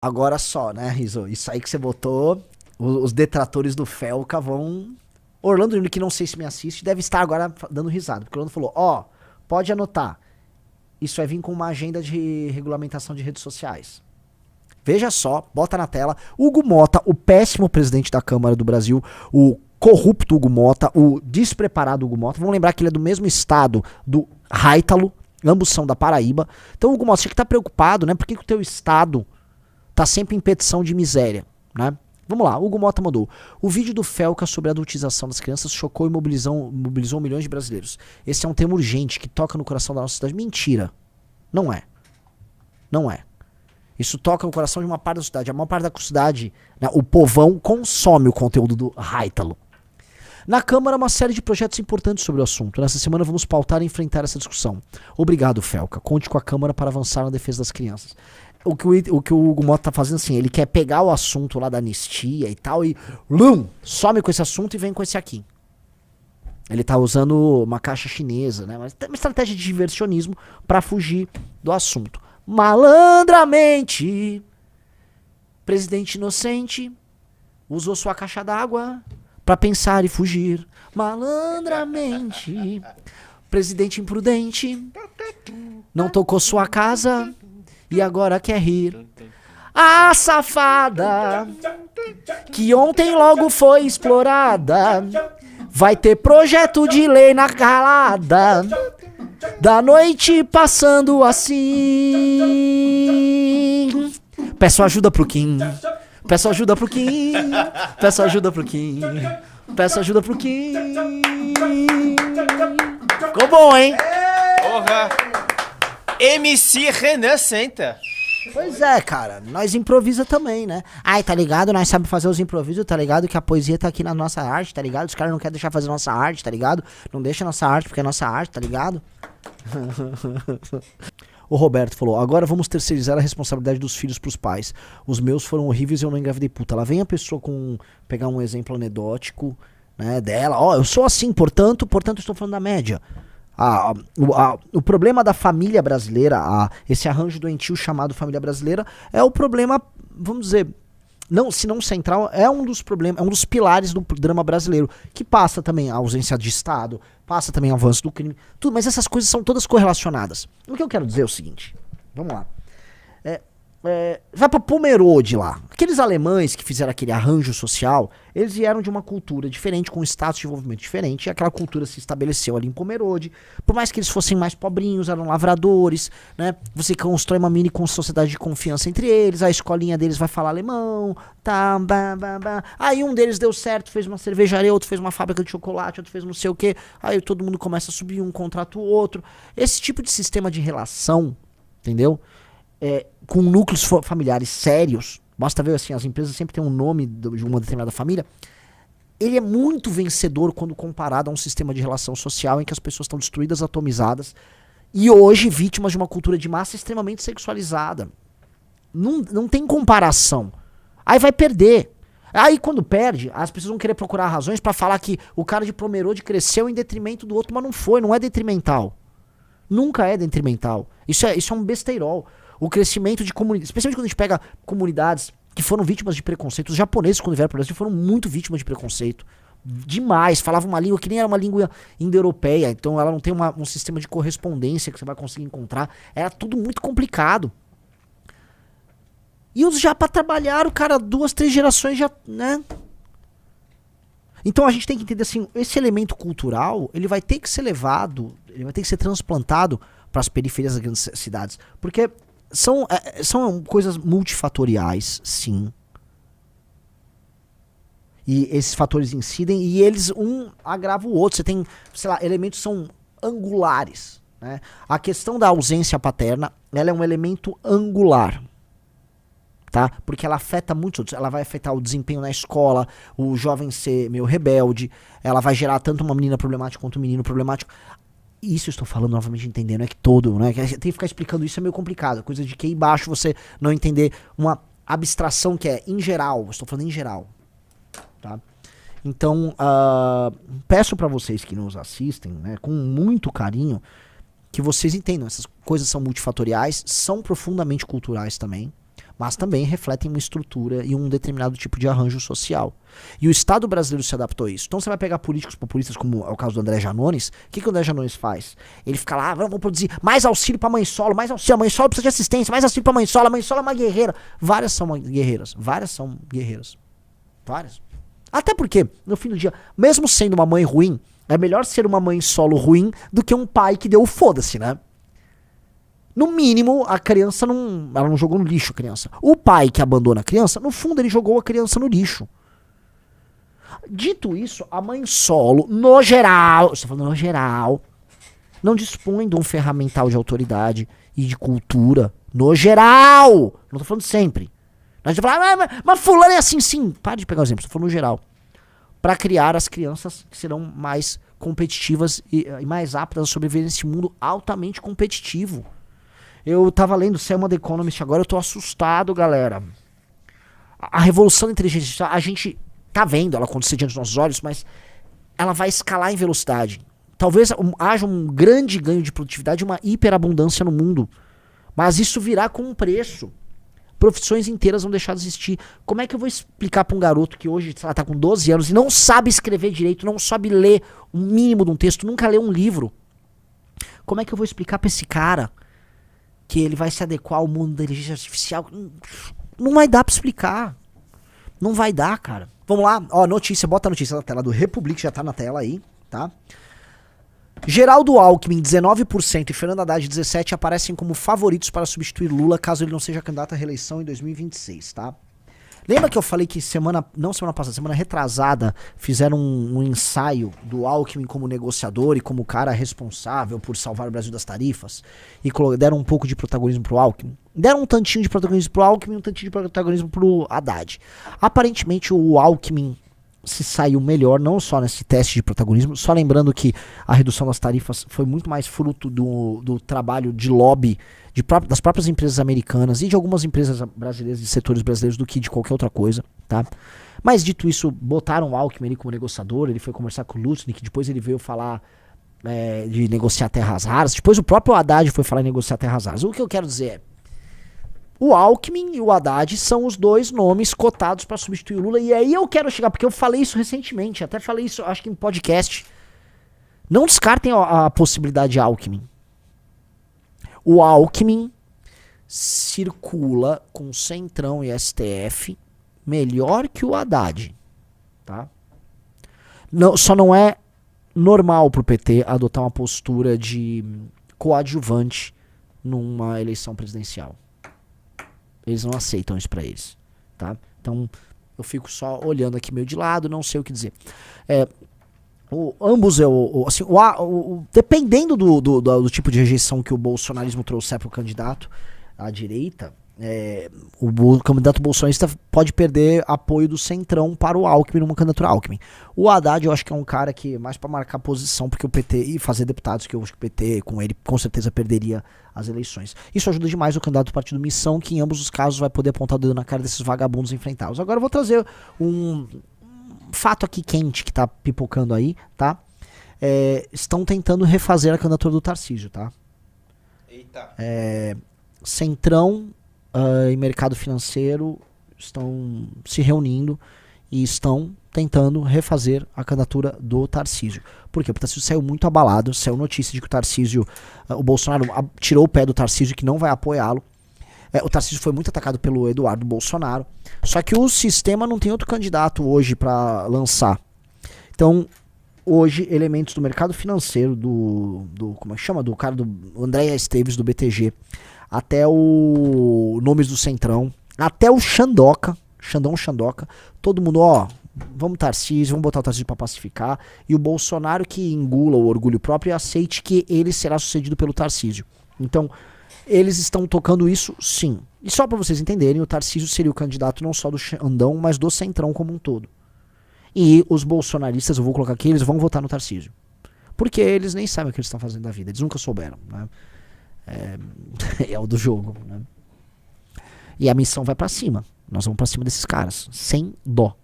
Agora só, né, Rizzo? Isso aí que você botou, os detratores do Felca vão... Orlando Júnior, que não sei se me assiste, deve estar agora dando risada. Porque o Orlando falou, ó, pode anotar. Isso vai vir com uma agenda de regulamentação de redes sociais. Veja só, bota na tela. Hugo Mota, o péssimo presidente da Câmara do Brasil, o corrupto Hugo Mota, o despreparado Hugo Mota. Vamos lembrar que ele é do mesmo estado do Haitalo, ambos são da Paraíba. Então, Hugo Mota, você que tá preocupado, né? Por que o teu estado tá sempre em petição de miséria, né? Vamos lá, Hugo Mota mandou. O vídeo do Felca sobre a adultização das crianças chocou e mobilizou milhões de brasileiros. Esse é um tema urgente que toca no coração da nossa cidade. Mentira. Não é. Não é. Isso toca no coração de uma parte da cidade. A maior parte da cidade, né, o povão consome o conteúdo do Haitalo. Na Câmara, uma série de projetos importantes sobre o assunto. Nessa semana vamos pautar e enfrentar essa discussão. Obrigado, Felca. Conte com a Câmara para avançar na defesa das crianças. O que o Hugo Mota tá fazendo assim, ele quer pegar o assunto lá da anistia e tal e some com esse assunto e vem com esse aqui. Ele tá usando uma caixa chinesa, né? Mas tem uma estratégia de diversionismo para fugir do assunto. Malandramente, presidente inocente usou sua caixa d'água para pensar e fugir. Malandramente, presidente imprudente não tocou sua casa e agora quer rir. A safada que ontem logo foi explorada vai ter projeto de lei na calada da noite passando assim. Peço ajuda pro Kim. Peço ajuda pro Kim. Peço ajuda pro Kim. Peço ajuda pro Kim. Ficou bom, hein? Porra! MC Renan senta. Pois é, cara, nós improvisa também, né? Ai, tá ligado? Nós sabemos fazer os improvisos, tá ligado? Que a poesia tá aqui na nossa arte, tá ligado? Os caras não querem deixar fazer nossa arte, tá ligado? Não deixa nossa arte porque é nossa arte, tá ligado? O Roberto falou, agora vamos terceirizar a responsabilidade dos filhos pros pais. Os meus foram horríveis e eu não engravidei puta. Lá vem a pessoa com... pegar um exemplo anedótico, né, dela. Ó, eu sou assim, portanto estou falando da média. O problema da família brasileira, esse arranjo doentio chamado família brasileira, é o problema, vamos dizer, não, se não central, é um dos problemas, é um dos pilares do drama brasileiro, que passa também a ausência de Estado, passa também o avanço do crime, tudo, mas essas coisas são todas correlacionadas. O que eu quero dizer é o seguinte, vamos lá. Vai pra Pomerode lá. Aqueles alemães que fizeram aquele arranjo social, eles vieram de uma cultura diferente, com um status de desenvolvimento diferente, e aquela cultura se estabeleceu ali em Pomerode. Por mais que eles fossem mais pobrinhos, eram lavradores, né? Você constrói uma mini sociedade de confiança entre eles, a escolinha deles vai falar alemão, tá, aí um deles deu certo, fez uma cervejaria, outro fez uma fábrica de chocolate, outro fez não sei o que, aí todo mundo começa a subir, um contrata o outro. Esse tipo de sistema de relação, entendeu? Com núcleos familiares sérios, basta ver assim, as empresas sempre têm um nome de uma determinada família, ele é muito vencedor quando comparado a um sistema de relação social em que as pessoas estão destruídas, atomizadas, e hoje vítimas de uma cultura de massa extremamente sexualizada. Não tem comparação. Aí vai perder. Aí quando perde, as pessoas vão querer procurar razões pra falar que o cara de Pomerode cresceu em detrimento do outro, mas não foi, não é detrimental. Nunca é detrimental. Isso é um besteirol. O crescimento de comunidades, especialmente quando a gente pega comunidades que foram vítimas de preconceito. Os japoneses, quando vieram para o Brasil, foram muito vítimas de preconceito. Demais. Falavam uma língua que nem era uma língua indo-europeia. Então ela não tem um sistema de correspondência que você vai conseguir encontrar. Era tudo muito complicado. E os já para trabalhar, o cara, 2, 3 gerações já, né? Então a gente tem que entender assim, esse elemento cultural, ele vai ter que ser levado, ele vai ter que ser transplantado para as periferias das grandes cidades. Porque são coisas multifatoriais, sim. E esses fatores incidem e eles um agrava o outro. Você tem, sei lá, elementos são angulares, né? A questão da ausência paterna, ela é um elemento angular, tá? Porque ela afeta muitos outros. Ela vai afetar o desempenho na escola, o jovem ser meio rebelde, ela vai gerar tanto uma menina problemática quanto um menino problemático. Isso eu estou falando novamente entendendo, é que todo, né? Tem que ficar explicando isso, é meio complicado. Coisa de que aí embaixo você não entender uma abstração que é em geral. Estou falando em geral, tá? Então, peço para vocês que nos assistem, né, com muito carinho, que vocês entendam. Essas coisas são multifatoriais, são profundamente culturais também. mas também refletem uma estrutura e um determinado tipo de arranjo social. E o Estado brasileiro se adaptou a isso. Então você vai pegar políticos populistas, como é o caso do André Janones. O que o André Janones faz? Ele fica lá, vamos produzir mais auxílio pra mãe solo, mais auxílio, a mãe solo precisa de assistência, mais auxílio pra mãe solo, a mãe solo é uma guerreira. Várias são guerreiras, várias. Até porque, no fim do dia, mesmo sendo uma mãe ruim, é melhor ser uma mãe solo ruim do que um pai que deu o foda-se, né? No mínimo, a criança ela não jogou no lixo a criança. O pai que abandona a criança, no fundo ele jogou a criança no lixo. Dito isso, a mãe solo, no geral, estou falando no geral, não dispõe de um ferramental de autoridade e de cultura. No geral! Não estou falando sempre. A gente vai falar, mas fulano é assim, sim. Pare de pegar o exemplo, estou falando no geral. Para criar as crianças que serão mais competitivas e mais aptas a sobreviver nesse mundo altamente competitivo. Eu tava lendo Selma The Economist agora, eu tô assustado, galera. A revolução da inteligência artificial, a gente tá vendo ela acontecer diante dos nossos olhos, mas ela vai escalar em velocidade. Talvez haja um grande ganho de produtividade, uma hiperabundância no mundo. Mas isso virá com um preço. Profissões inteiras vão deixar de existir. Como é que eu vou explicar pra um garoto que hoje, sei lá, tá com 12 anos e não sabe escrever direito, não sabe ler o mínimo de um texto, nunca leu um livro? Como é que eu vou explicar pra esse cara que ele vai se adequar ao mundo da inteligência artificial? Não vai dar pra explicar. Não vai dar, cara. Vamos lá, ó, notícia, bota a notícia na tela do Republic, já tá na tela aí, tá? Geraldo Alckmin, 19%, e Fernando Haddad, 17%, aparecem como favoritos para substituir Lula, caso ele não seja candidato à reeleição em 2026, tá? Lembra que eu falei que semana retrasada, fizeram um ensaio do Alckmin como negociador e como cara responsável por salvar o Brasil das tarifas? E deram um pouco de protagonismo pro Alckmin? Deram um tantinho de protagonismo pro Alckmin e um tantinho de protagonismo pro Haddad. Aparentemente o Alckmin se saiu melhor, não só nesse teste de protagonismo, só lembrando que a redução das tarifas foi muito mais fruto do trabalho de lobby das próprias empresas americanas e de algumas empresas brasileiras, de setores brasileiros, do que de qualquer outra coisa, tá? Mas dito isso, botaram o Alckmin ali como negociador, ele foi conversar com o Lutnick, depois ele veio falar de negociar terras raras, depois o próprio Haddad foi falar em negociar terras raras. O que eu quero dizer é, o Alckmin e o Haddad são os dois nomes cotados para substituir o Lula. E aí eu quero chegar, porque eu falei isso recentemente, até falei isso, acho que em podcast. Não descartem a possibilidade de Alckmin. O Alckmin circula com Centrão e STF melhor que o Haddad, tá? Só não é normal pro PT adotar uma postura de coadjuvante numa eleição presidencial. Eles não aceitam isso pra eles, tá? Então, eu fico só olhando aqui meio de lado, não sei o que dizer. Ambos, dependendo do tipo de rejeição que o bolsonarismo trouxer pro candidato à direita, o candidato bolsonarista pode perder apoio do Centrão para o Alckmin numa candidatura Alckmin. O Haddad eu acho que é um cara que é mais para marcar posição, porque o PT e fazer deputados, que eu acho que o PT com ele com certeza perderia as eleições. Isso ajuda demais o candidato do partido Missão, que em ambos os casos vai poder apontar o dedo na cara desses vagabundos e enfrentá-los. Agora eu vou trazer um fato aqui quente que tá pipocando aí, tá? Estão tentando refazer a candidatura do Tarcísio, tá? Eita. Centrão e mercado financeiro estão se reunindo e estão tentando refazer a candidatura do Tarcísio. Por quê? Porque o Tarcísio saiu muito abalado, saiu notícia de que o Tarcísio, o Bolsonaro tirou o pé do Tarcísio, que não vai apoiá-lo. O Tarcísio foi muito atacado pelo Eduardo Bolsonaro, só que o sistema não tem outro candidato hoje para lançar. Então, hoje, elementos do mercado financeiro, como é que chama? Do cara do André Esteves, do BTG, até o nomes do Centrão, até o Xandão Xandoca, todo mundo, vamos Tarcísio, vamos botar o Tarcísio pra pacificar, e o Bolsonaro que engula o orgulho próprio e aceite que ele será sucedido pelo Tarcísio. Então, eles estão tocando isso, sim. E só pra vocês entenderem, o Tarcísio seria o candidato não só do Xandão, mas do Centrão como um todo. E os bolsonaristas, eu vou colocar aqui, eles vão votar no Tarcísio. Porque eles nem sabem o que eles estão fazendo da vida, eles nunca souberam, né? É o do jogo, né? E a missão vai pra cima. Nós vamos pra cima desses caras, sem dó.